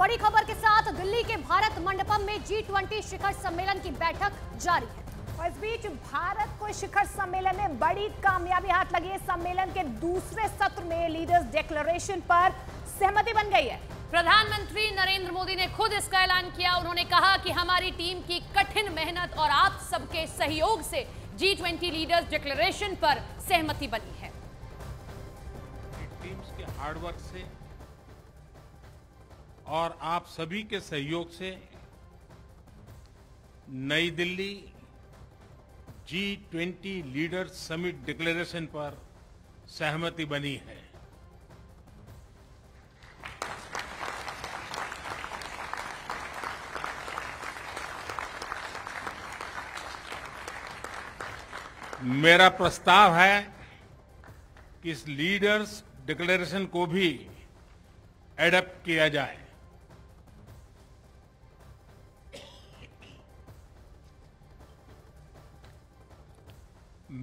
बड़ी खबर के साथ दिल्ली के भारत मंडपम में G20 शिखर सम्मेलन की बैठक जारी है। और इस बीच भारत को शिखर सम्मेलन में बड़ी कामयाबी हाथ लगी है। सम्मेलन के दूसरे सत्र में लीडर्स डिक्लेरेशन पर सहमति बन गई है। प्रधानमंत्री नरेंद्र मोदी ने खुद इसका ऐलान किया। उन्होंने कहा कि हमारी टीम की कठिन मेहनत और आप सबके सहयोग से G20 लीडर्स डिक्लेरेशन पर सहमति बनी है। टीम्स के हार्डवर्क से और आप सभी के सहयोग से नई Delhi G20 leaders summit declaration पर सहमति बनी है। मेरा प्रस्ताव है कि इस लीडर्स डिक्लेरेशन को भी एडॉप्ट किया जाए।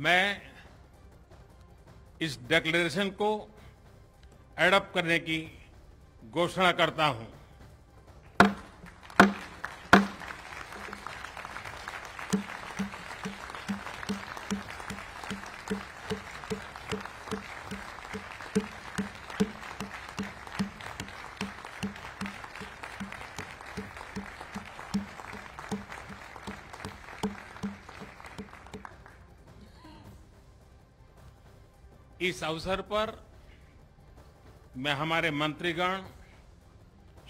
मैं इस डिक्लेरेशन को एडॉप्ट करने की घोषणा करता हूं। इस अवसर पर मैं हमारे मंत्रीगण,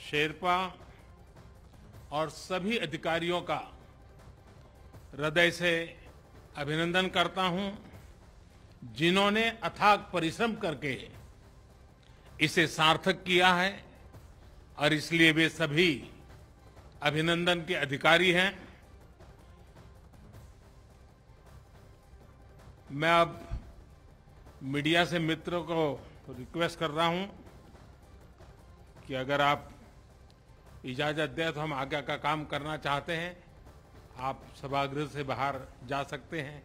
शेरपा और सभी अधिकारियों का हृदय से अभिनंदन करता हूं, जिन्होंने अथाक परिश्रम करके इसे सार्थक किया है और इसलिए वे सभी अभिनंदन के अधिकारी हैं। मैं अब मीडिया से मित्रों को रिक्वेस्ट कर रहा हूं कि अगर आप इजाजत दें तो हम आगे का काम करना चाहते हैं। आप सभागृह से बाहर जा सकते हैं।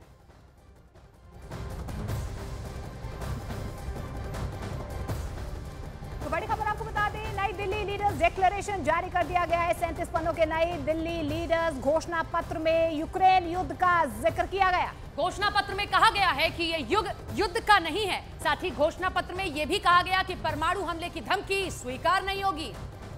तो बड़ी खबर आपको बता दें, नई दिल्ली लीडर्स डिक्लेरेशन जारी कर दिया गया है। 37 पन्नों के नई दिल्ली लीडर्स घोषणा पत्र में यूक्रेन युद्ध का जिक्र किया गया। घोषणा पत्र में कहा गया है कि ये युद्ध का नहीं है। साथ ही घोषणा पत्र में यह भी कहा गया कि परमाणु हमले की धमकी स्वीकार नहीं होगी।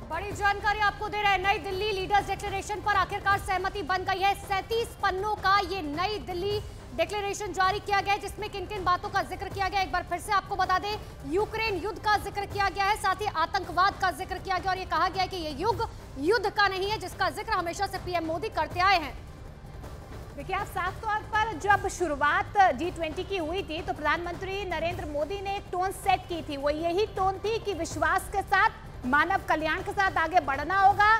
बड़ी जानकारी आपको दे रहे हैं। नई दिल्ली लीडर्स डिक्लेरेशन पर आखिरकार सहमति बन गई है। 37 पन्नों का ये नई दिल्ली डिक्लेरेशन जारी किया गया है, जिसमें किन किन बातों का जिक्र किया गया। एक बार फिर से आपको बता दें, यूक्रेन युद्ध का जिक्र किया गया है, साथ ही आतंकवाद का जिक्र किया गया और ये कहा गया है कि ये युद्ध का नहीं है, जिसका जिक्र हमेशा से पीएम मोदी करते आए हैं। देखिए, आप साफ तौर पर जब शुरुआत G20 की हुई थी तो प्रधानमंत्री नरेंद्र मोदी ने एक टोन सेट की थी। वो यही टोन थी कि विश्वास के साथ, मानव कल्याण के साथ आगे बढ़ना होगा।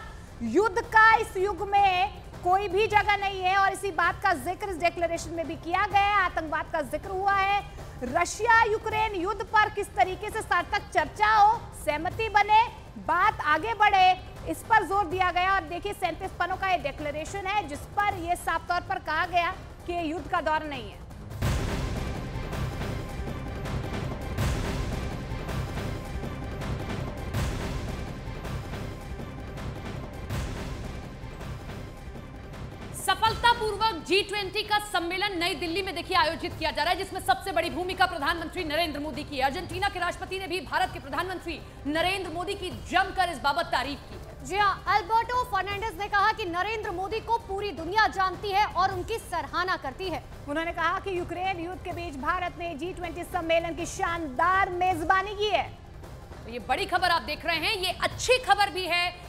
युद्ध का इस युग में कोई भी जगह नहीं है और इसी बात का जिक्र इस डिक्लेरेशन में भी किया गया है। आतंकवाद का जिक्र हुआ है। रशिया यूक्रेन युद्ध पर किस तरीके से सार्थक चर्चा हो, सहमति बने, बात आगे बढ़े, इस पर जोर दिया गया। और देखिए, 37 पन्नों का ये डिक्लेरेशन है जिस पर यह साफ तौर पर कहा गया कि ये युद्ध का दौर नहीं है। सफलतापूर्वक G20 का सम्मेलन नई दिल्ली में देखिए आयोजित किया जा रहा है, जिसमें सबसे बड़ी भूमिका प्रधानमंत्री नरेंद्र मोदी की है। अर्जेंटीना के राष्ट्रपति ने भी भारत के प्रधानमंत्री नरेंद्र मोदी की जमकर इस बाबत तारीफ की है। जी हाँ, अल्बर्टो फर्नांडिस ने कहा कि नरेंद्र मोदी को पूरी दुनिया जानती है और उनकी सराहना करती है। उन्होंने कहा कि यूक्रेन युद्ध के बीच भारत ने G20 सम्मेलन की शानदार मेजबानी की है। तो ये बड़ी खबर आप देख रहे हैं, ये अच्छी खबर भी है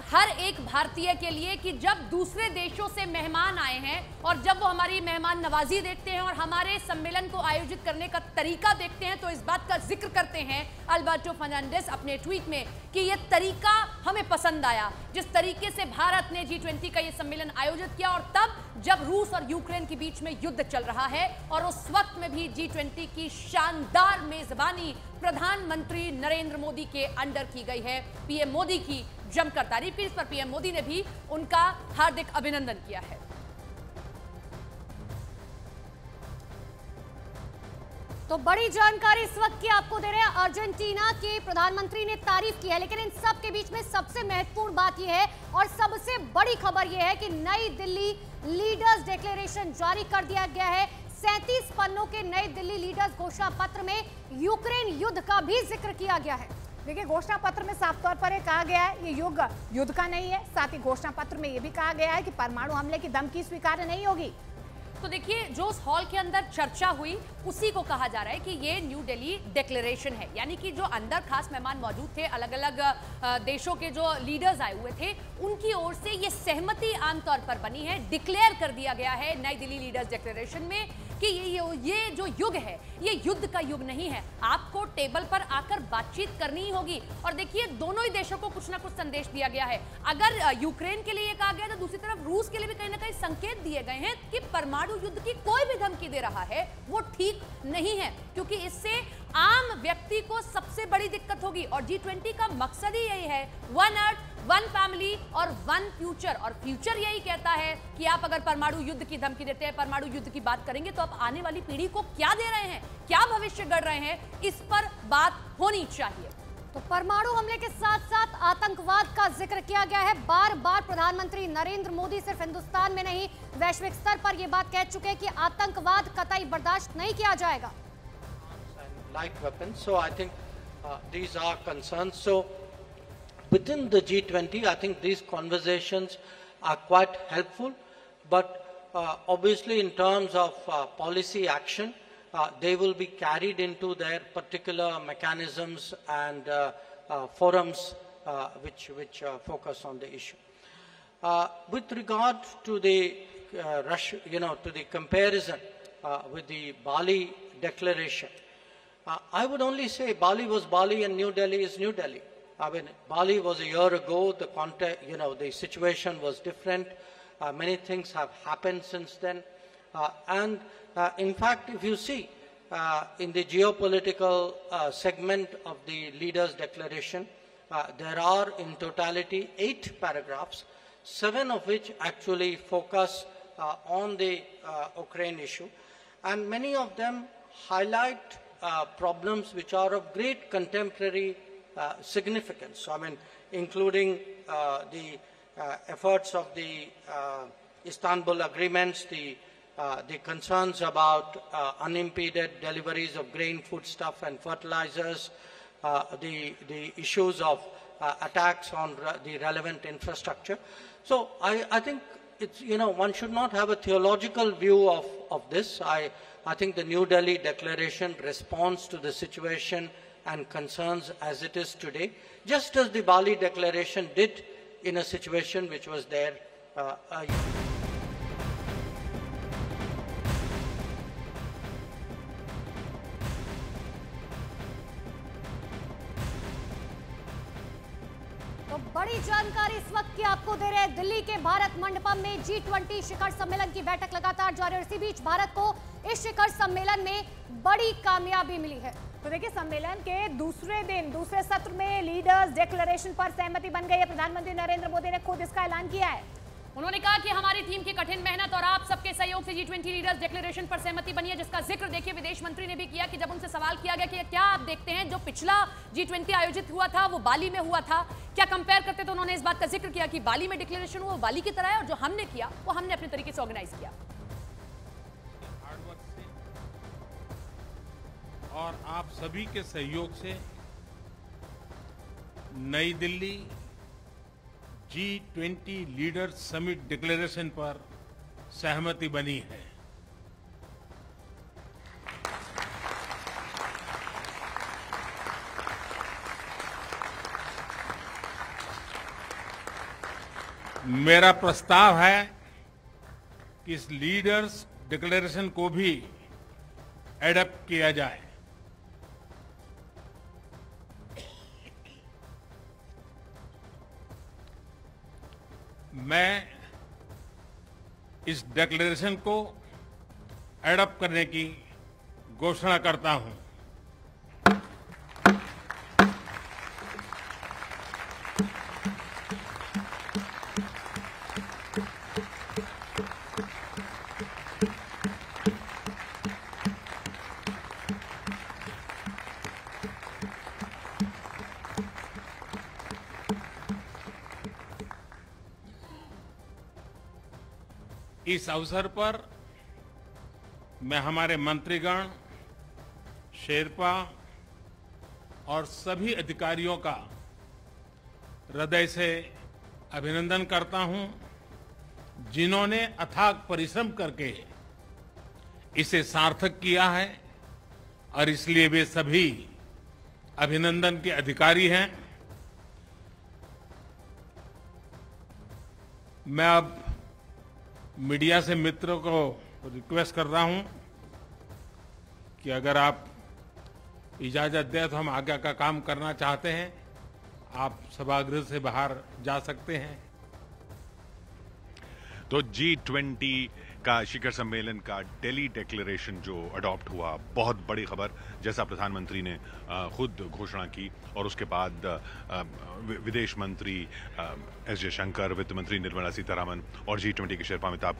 हर एक भारतीय के लिए कि जब दूसरे देशों से मेहमान आए हैं और जब वो हमारी मेहमान नवाजी देखते हैं और हमारे सम्मेलन को आयोजित करने का तरीका देखते हैं तो इस बात का जिक्र करते हैं अल्बर्टो फर्नांडिस अपने ट्वीट में कि ये तरीका हमें पसंद आया, जिस तरीके से भारत ने G20 का ये सम्मेलन आयोजित किया और तब जब रूस और यूक्रेन के बीच में युद्ध चल रहा है और उस वक्त में भी G20 की शानदार मेजबानी प्रधानमंत्री नरेंद्र मोदी के अंडर की गई है। पीएम मोदी की जमकर तारीफ की, इस पर पीएम मोदी ने भी उनका हार्दिक अभिनंदन किया है। तो तो बड़ी जानकारी इस वक्त की आपको दे रहे हैं। अर्जेंटीना के प्रधानमंत्री ने तारीफ की है, लेकिन इन सब के बीच में सबसे महत्वपूर्ण बात यह है और सबसे बड़ी खबर यह है कि नई दिल्ली लीडर्स डिक्लेरेशन जारी कर दिया गया है। 37 पन्नों के नई दिल्ली लीडर्स घोषणा पत्र में यूक्रेन युद्ध का भी जिक्र किया गया है। देखिए, घोषणा पत्र में साफ तौर पर कहा गया है ये युद्ध का नहीं है। साथ ही घोषणा पत्र में यह भी कहा गया है कि परमाणु हमले की धमकी स्वीकार्य नहीं होगी। तो देखिए, जो उस हॉल के अंदर चर्चा हुई उसी को कहा जा रहा है कि ये न्यू दिल्ली डिक्लेरेशन है, यानी कि जो अंदर खास मेहमान मौजूद थे, अलग अलग देशों के जो लीडर्स आए हुए थे, उनकी ओर से ये सहमति आमतौर पर बनी है, डिक्लेयर कर दिया गया है नई दिल्ली लीडर्स डिक्लेरेशन में कि ये जो युग है ये युद्ध का युग नहीं है। आपको टेबल पर आकर बातचीत करनी ही होगी। और देखिए, दोनों ही देशों को कुछ ना कुछ संदेश दिया गया है। अगर यूक्रेन के लिए कहा गया तो दूसरी तरफ रूस के लिए भी कहीं ना कहीं संकेत दिए गए हैं कि परमाणु युद्ध की कोई भी धमकी दे रहा है वो ठीक नहीं है, क्योंकि इससे आम व्यक्ति को सबसे बड़ी दिक्कत होगी। और G20 का मकसद ही यही है, वन अर्थ, वन फैमिली और वन फ्यूचर। और फ्यूचर यही कहता है कि आप अगर परमाणु युद्ध की धमकी देते हैं, परमाणु युद्ध की बात करेंगे तो आप आने वाली पीढ़ी को क्या दे रहे हैं, क्या भविष्य गढ़ रहे हैं, इस पर बात होनी चाहिए। तो परमाणु हमले के साथ साथ आतंकवाद का जिक्र किया गया है। बार बार प्रधानमंत्री नरेंद्र मोदी सिर्फ हिंदुस्तान में नहीं, वैश्विक स्तर पर यह बात कह चुके हैं कि आतंकवाद कतई बर्दाश्त नहीं किया जाएगा। Like weapons, so I think these are concerns. So within the G20, I think these conversations are quite helpful, but obviously in terms of policy action, they will be carried into their particular mechanisms and forums which focus on the issue. With regard to the to the comparison with the Bali Declaration, I would only say Bali was Bali and New Delhi is New Delhi. I mean, Bali was a year ago. The context, the situation was different. Many things have happened since then. And in fact, if you see in the geopolitical segment of the Leaders' Declaration, there are in totality 8 paragraphs, 7 of which actually focus on the Ukraine issue. And many of them highlight problems which are of great contemporary significance. I mean, including the efforts of the Istanbul agreements, the concerns about unimpeded deliveries of grain, foodstuff and fertilizers, the issues of attacks on the relevant infrastructure. So I think it's, one should not have a theological view of this. I think the New Delhi Declaration responds to the situation and concerns as it is today, just as the Bali Declaration did in a situation which was there तो बड़ी जानकारी इस वक्त की आपको दे रहे हैं। दिल्ली के भारत मंडपम में G20 शिखर सम्मेलन की बैठक लगातार जारी और इसी बीच भारत को इस शिखर सम्मेलन में बड़ी कामयाबी मिली है। तो देखिए, सम्मेलन के दूसरे दिन दूसरे सत्र में लीडर्स डिक्लेरेशन पर सहमति बन गई है। प्रधानमंत्री नरेंद्र मोदी ने खुद इसका ऐलान किया है। उन्होंने कहा कि हमारी टीम की कठिन मेहनत और आप सबके सहयोग से G20 लीडर्स डिक्लेरेशन पर सहमति बनी है, जिसका जिक्र देखिए विदेश मंत्री ने भी किया कि जब उनसे सवाल किया गया कि क्या आप देखते हैं जो पिछला G20 आयोजित हुआ था वो बाली में हुआ था, क्या कंपेयर करते, तो उन्होंने इस बात का जिक्र किया कि बाली में डिक्लेरेशन हुआ बाली की तरह है और जो हमने किया वो हमने अपने तरीके से ऑर्गेनाइज किया। और आप सभी के सहयोग से नई Delhi G20 leaders summit declaration पर सहमति बनी है। मेरा प्रस्ताव है कि इस लीडर्स डिक्लेरेशन को भी एडॉप्ट किया जाए। मैं इस डिक्लेरेशन को एडॉप्ट करने की घोषणा करता हूं। इस अवसर पर मैं हमारे मंत्रीगण, शेरपा और सभी अधिकारियों का हृदय से अभिनंदन करता हूं, जिन्होंने अथाक परिश्रम करके इसे सार्थक किया है और इसलिए वे सभी अभिनंदन के अधिकारी हैं। मैं अब मीडिया से मित्रों को रिक्वेस्ट कर रहा हूं कि अगर आप इजाजत दें तो हम आगे का काम करना चाहते हैं। आप सभागृह से बाहर जा सकते हैं। तो G20 का शिखर सम्मेलन का दिल्ली डिक्लेरेशन जो अडॉप्ट हुआ, बहुत बड़ी खबर, जैसा प्रधानमंत्री ने खुद घोषणा की और उसके बाद विदेश मंत्री एस जयशंकर, वित्त मंत्री निर्मला सीतारामन और G20 के शेरपा अमिताभ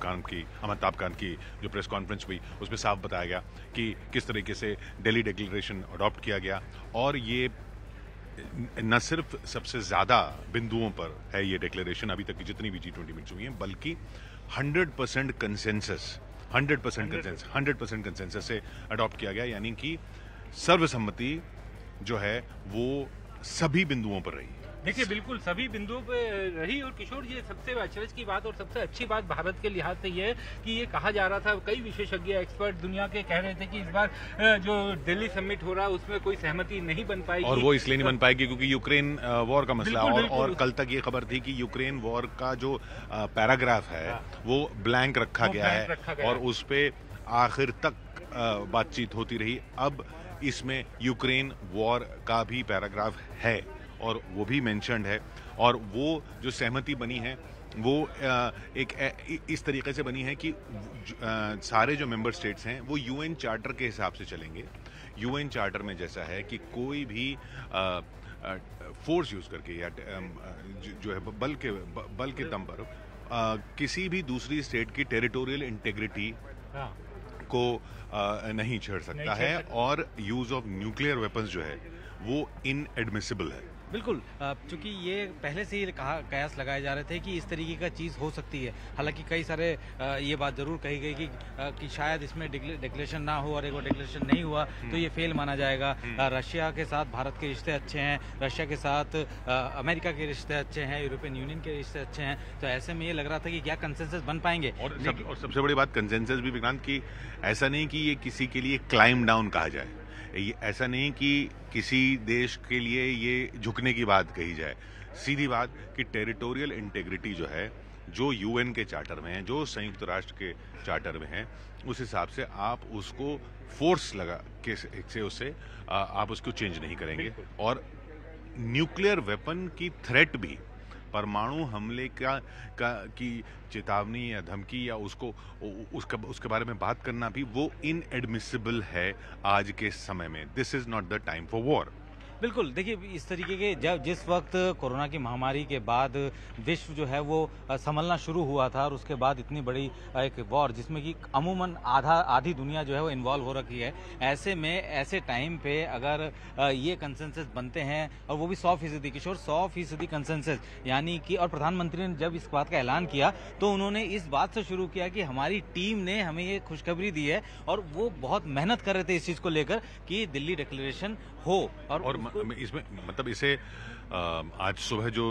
कांत की जो प्रेस कॉन्फ्रेंस हुई, उसमें साफ बताया गया कि किस तरीके से दिल्ली डिक्लेरेशन अडॉप्ट किया गया। और ये न सिर्फ सबसे ज्यादा बिंदुओं पर है ये डिक्लेरेशन अभी तक की जितनी भी G20 मीट्स हुई हैं, बल्कि 100% कंसेंसस से अडॉप्ट किया गया, यानी कि सर्वसम्मति जो है वो सभी बिंदुओं पर रही। देखिए, बिल्कुल सभी बिंदुओं पर रही। और किशोर, ये सबसे अचरज की बात और सबसे अच्छी बात भारत के लिहाज से ये है कि ये कहा जा रहा था, कई विशेषज्ञ एक्सपर्ट दुनिया के कह रहे थे कि इस बार जो दिल्ली समिट हो रहा है उसमें कोई सहमति नहीं बन पाएगी। और वो इसलिए नहीं बन पाएगी क्योंकि यूक्रेन वॉर का मसला, और कल तक ये खबर थी कि यूक्रेन वॉर का जो पैराग्राफ है वो ब्लैंक रखा गया है और उस पे आखिर तक बातचीत होती रही। अब इसमें यूक्रेन वॉर का भी पैराग्राफ है और वो भी मेंशन्ड है, और वो जो सहमति बनी है वो एक इस तरीके से बनी है कि सारे जो मेंबर स्टेट्स हैं वो यूएन चार्टर के हिसाब से चलेंगे। यूएन चार्टर में जैसा है कि कोई भी फोर्स यूज करके या जो है बल के दम पर किसी भी दूसरी स्टेट की टेरिटोरियल इंटेग्रिटी को नहीं छेड़ सकता है, और यूज ऑफ न्यूक्लियर वेपन्स जो है वो इनएडमिसिबल है। बिल्कुल, चूंकि ये पहले से ही कयास लगाए जा रहे थे कि इस तरीके का चीज़ हो सकती है। हालांकि कई सारे ये बात जरूर कही गई कि शायद इसमें डिक्लेरेशन ना हो, और एक बार डिक्लेरेशन नहीं हुआ तो ये फेल माना जाएगा। रशिया के साथ भारत के रिश्ते अच्छे हैं, रशिया के साथ अमेरिका के रिश्ते अच्छे हैं, यूरोपियन यूनियन के रिश्ते अच्छे हैं, तो ऐसे में ये लग रहा था कि क्या कंसेंसस बन पाएंगे। और सबसे बड़ी बात कंसेंसस भी विक्रांत की ऐसा नहीं कि ये किसी के लिए क्लाइम डाउन कहा जाए, ऐसा नहीं कि किसी देश के लिए ये झुकने की बात कही जाए। सीधी बात कि टेरिटोरियल इंटेग्रिटी जो है, जो यूएन के चार्टर में है, जो संयुक्त राष्ट्र के चार्टर में है, उस हिसाब से आप उसको फोर्स लगा के से उससे आप उसको चेंज नहीं करेंगे। और न्यूक्लियर वेपन की थ्रेट भी, परमाणु हमले की चेतावनी या धमकी या उसके बारे में बात करना भी वो इनएडमिसिबल है आज के समय में। This is not the time for war. बिल्कुल, देखिए, इस तरीके के जिस वक्त कोरोना की महामारी के बाद विश्व जो है वो संभलना शुरू हुआ था, और उसके बाद इतनी बड़ी एक वॉर जिसमें कि अमूमन आधी दुनिया जो है वो इन्वॉल्व हो रखी है, ऐसे में ऐसे टाइम पे अगर ये कंसेंसस बनते हैं, और वो भी 100% किशोर 100% कंसेंसस, यानी कि, और प्रधानमंत्री ने जब इस बात का ऐलान किया तो उन्होंने इस बात से शुरू किया कि हमारी टीम ने हमें ये खुशखबरी दी है, और वो बहुत मेहनत कर रहे थे इस चीज को लेकर कि दिल्ली डिक्लेरेशन हो। और इसमें मतलब इसे आज सुबह जो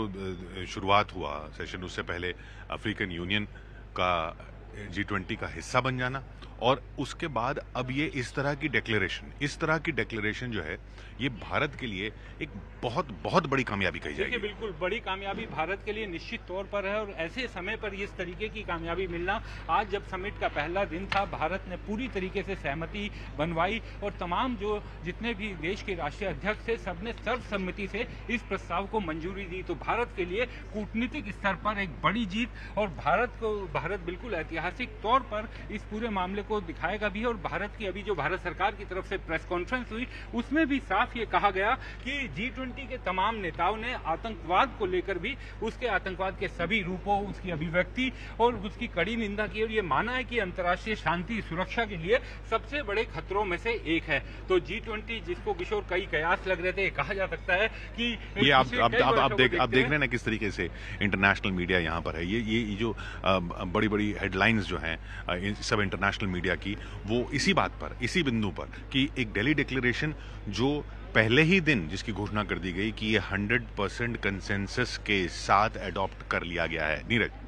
शुरुआत हुआ सेशन, उससे पहले अफ्रीकन यूनियन का G20 का हिस्सा बन जाना, और उसके बाद अब ये इस तरह की डिक्लेरेशन जो है, ये भारत के लिए एक बहुत बहुत बड़ी कामयाबी कही जाएगी। बिल्कुल बड़ी कामयाबी भारत के लिए निश्चित तौर पर है, और ऐसे समय पर इस तरीके की कामयाबी मिलना, आज जब समिट का पहला दिन था, भारत ने पूरी तरीके से सहमति बनवाई, और तमाम जो जितने भी देश के राष्ट्रीय अध्यक्ष थे, सबने सर्वसम्मति से इस प्रस्ताव को मंजूरी दी। तो भारत के लिए कूटनीतिक स्तर पर एक बड़ी जीत, और भारत बिल्कुल ऐतिहासिक तौर पर इस पूरे मामले को दिखाएगा भी। और भारत की अभी जो भारत सरकार की तरफ से प्रेस कॉन्फ्रेंस हुई उसमें भी साफ ये कहा गया कि G20 के तमाम नेताओं ने आतंकवाद को लेकर भी, उसके आतंकवाद के सभी रूपों, उसकी अभिव्यक्ति और उसकी कड़ी निंदा की, और ये माना है कि अंतर्राष्ट्रीय शांति सुरक्षा के लिए सबसे बड़े खतरों में से एक है। तो G20 जिसको किशोर कई कयास लग रहे थे, कहा जा सकता है कि ये आप देख रहे हैं ना किस तरीके से इंटरनेशनल मीडिया यहाँ पर है। ये जो बड़ी बड़ी हेडलाइंस जो हैं सब इंटरनेशनल मीडिया की, वो इसी बात पर, इसी बिंदु पर कि एक दिल्ली डिक्लेरेशन जो पहले ही दिन जिसकी घोषणा कर दी गई कि ये 100% कंसेंसस के साथ अडॉप्ट कर लिया गया है। नीरज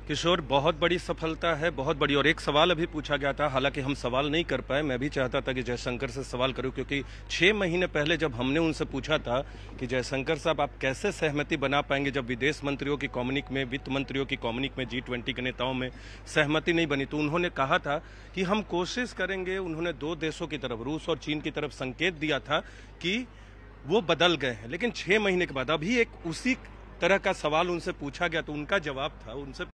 किशोर, बहुत बड़ी सफलता है, बहुत बड़ी। और एक सवाल अभी पूछा गया था, हालांकि हम सवाल नहीं कर पाए। मैं भी चाहता था कि जयशंकर से सवाल करूं, क्योंकि 6 महीने पहले जब हमने उनसे पूछा था कि जयशंकर साहब आप कैसे सहमति बना पाएंगे जब विदेश मंत्रियों की कम्युनिक में, वित्त मंत्रियों की कम्युनिक में G20 के नेताओं में सहमति नहीं बनी, तो उन्होंने कहा था कि हम कोशिश करेंगे। उन्होंने 2 देशों की तरफ, रूस और चीन की तरफ संकेत दिया था कि वो बदल गए हैं। लेकिन 6 महीने के बाद अभी एक उसी तरह का सवाल उनसे पूछा गया, तो उनका जवाब था, उनसे